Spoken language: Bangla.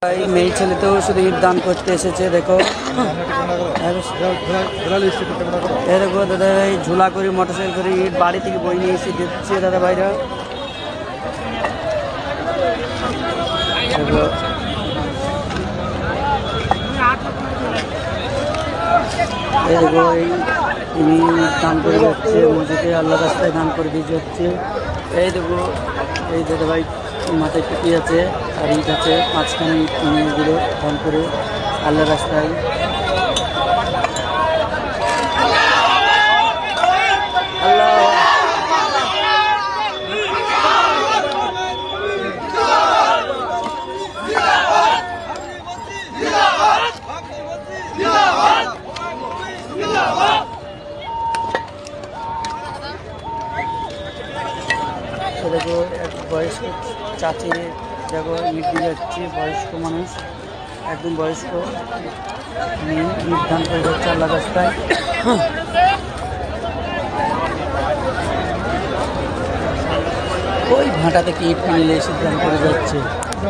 এই মেয়ে ছেলে তো শুধু ইট দান করতে এসেছে। দেখো দেখো দাদা ভাই ঝুলা করে মোটরসাইকেল করে ইট বাড়ি থেকে বই নিয়ে এসে দিচ্ছে দাদা ভাইরা। এই দেখো এই তিনি দান করে যাচ্ছে মসজিদে, আল্লাহ রাস্তায় দান করে দিয়ে যাচ্ছে। এই দেখো এই দাদা ভাই মাথায় টুপি আছে আর ইট আছে, মাঝখানে ইট নিয়ে এগুলো দান করে আল্লাহ রাস্তায়। দেখো এক বয়স্ক চাচি দেখো ইট দিয়ে যাচ্ছে, বয়স্ক মানুষ একদম বয়স্ক ইট দান করে যাচ্ছে আল্লাহ রাস্তায়। ওই ভাঁটা থেকে ইট নিয়ে এসে দান করে যাচ্ছে।